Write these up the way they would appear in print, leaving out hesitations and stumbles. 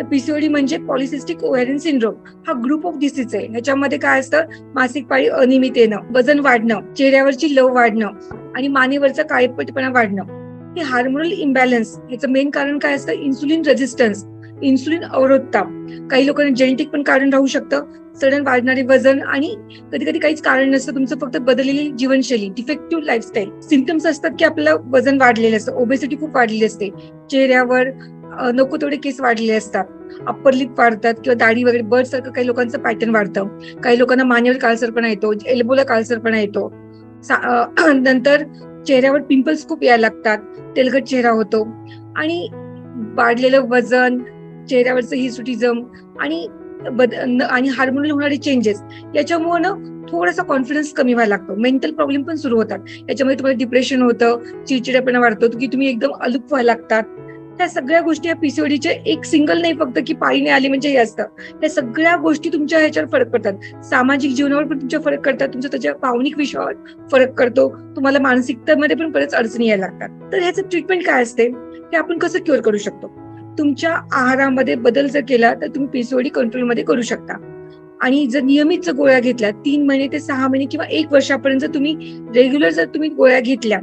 तर पीसीओडी म्हणजे polycystic ovarian syndrome हा ग्रुप ऑफ डिसीज आहे. ह्याच्यामध्ये काय असतं, मासिक पाळी अनियमित येणं, वजन वाढणं, चेहऱ्यावरची लव वाढणं आणि मानेवरचा काळपटपणा वाढणं. हे हार्मोनल इम्बॅलन्स ह्याचं मेन कारण काय असतं, इन्सुलिन रेझिस्टन्स, इन्सुलिन अवरोधता. काही लोकांना जेनेटिक पण कारण राहू शकतं, सडन वाढणारे वजन आणि कधी कधी काहीच कारण नसतं, तुमचं फक्त बदललेली जीवनशैली, डिफेक्टिव्ह लाईफस्टाईल. सिम्पटम्स असतात की आपल्याला वजन वाढलेलं असतं, ओबेसिटी खूप वाढलेली असते, चेहऱ्यावर नको तेवढे केस वाढलेले असतात, अप्पर लिप वाढतात किंवा दाढी वगैरे बर्ड सारखं काही लोकांचं पॅटर्न वाढतं. काही लोकांना मानेवर काळसरपणा येतो, एल्बोला काळसरपणा येतो. नंतर चेहऱ्यावर पिंपल्स खूप यायला लागतात, तेलकट चेहरा होतो आणि वाढलेलं वजन, चेहऱ्यावरचं हिसुटिझम आणि हार्मोनल होणारे चेंजेस याच्यामुळे ना थोडासा कॉन्फिडन्स कमी व्हायला लागतो. मेंटल प्रॉब्लेम पण सुरू होतात. याच्यामध्ये तुम्हाला डिप्रेशन होतं, चिडचिडेपणा वाढतो की तुम्ही एकदम अल्प व्हायला लागतात. ह्या सगळ्या गोष्टी या पीसीओडीचे एक सिंगल नाही फक्त की पाळी नाही आली म्हणजे हे असतं. या सगळ्या गोष्टी तुमच्या ह्याच्यावर फरक पडतात. सामाजिक जीवनावर पण तुमच्या फरक करतात, तुमच्या त्याच्या भावनिक विषयावर फरक करतो. तुम्हाला मानसिकतेमध्ये पण बरेच अडचणी यायला लागतात. तर ह्याचं ट्रीटमेंट काय असते, हे आपण कसं क्युअर करू शकतो? तुमच्या आहारामध्ये बदल जर केला तर तुम्ही पीसीओडी कंट्रोलमध्ये करू शकता. आणि जर नियमित जर गोळ्या घेतल्या 3 महिने ते 6 महिने किंवा 1 वर्षापर्यंत तुम्ही रेग्युलर जर तुम्ही गोळ्या घेतल्या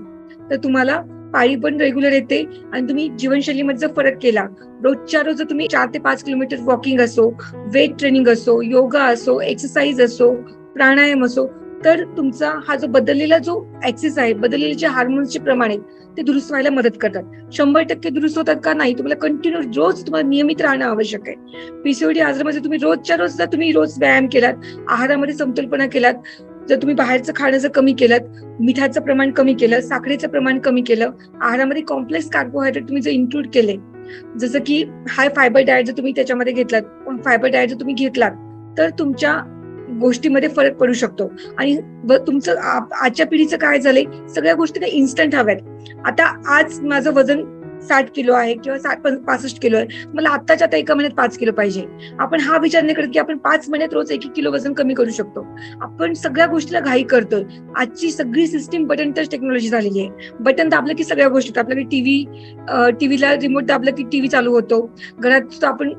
तर तुम्हाला पाळी पण रेग्युलर येते. आणि तुम्ही जीवनशैलीमध्ये जर फरक केला, रोजच्या रोज जर तुम्ही 4 ते 5 किलोमीटर वॉकिंग असो, वेट ट्रेनिंग असो, योगा असो, एक्सरसाइज असो, प्राणायाम असो, तर तुमचा हा जो बदललेला जो ऍक्सिस आहे, बदललेले जे हार्मोन्सचे प्रमाण आहेत ते दुरुस्त व्हायला मदत करतात. 100% दुरुस्त होतात का? नाही. तुम्हाला कंटिन्यू रोज तुम्हाला नियमित राहणं आवश्यक आहे. पीसीओडी आजारामध्ये तुम्ही रोजच्या रोज जर तुम्ही रोज व्यायाम केलात, आहारामध्ये समतोलपणा केलात, जर तुम्ही बाहेरचं खाणं जर कमी केलं, मिठाचं प्रमाण कमी केलं, साखरेचं प्रमाण कमी केलं, आहारामध्ये कॉम्प्लेक्स कार्बोहायड्रेट तुम्ही जर इन्क्लूड केले, जसं की हाय फायबर डाएट जर तुम्ही त्याच्यामध्ये घेतलात, फायबर डाएट जर तुम्ही घेतलात, तर तुमच्या गोष्टीमध्ये फरक पडू शकतो. आणि तुमचं आजच्या पिढीचं काय झालंय, सगळ्या गोष्टी इन्स्टंट हव्यात. आता आज माझं वजन 60 किलो आहे किंवा 65 किलो आहे, मला आत्ताच्या आता एका महिन्यात 5 किलो पाहिजे. आपण हा विचार नाही करत की आपण 5 महिन्यात रोज 1-1 किलो वजन कमी करू शकतो. आपण सगळ्या गोष्टीला घाई करतोय. आजची सगळी सिस्टीम बटन टच टेक्नॉलॉजी झालेली आहे. बटन दाबलं की सगळ्या गोष्टी, आपल्याकडे टीव्हीला रिमोट दाबलं की टीव्ही चालू होतो. घरात सुद्धा आपण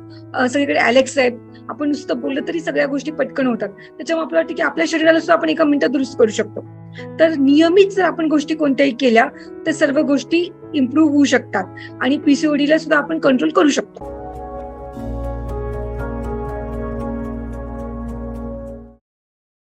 सगळीकडे अलेक्सा आहे, आपण नुसतं बोललं तरी सगळ्या गोष्टी पटकन होतात. त्याच्यामुळे आपल्याला वाटतं की आपल्या शरीराला सुद्धा आपण एका मिनिटात दुरुस्त करू शकतो. तर नियमित जर आपण गोष्टी कोणत्याही केल्या तर सर्व गोष्टी इम्प्रूव्ह होऊ शकतात आणि पीसीओडीला सुद्धा आपण कंट्रोल करू शकतो.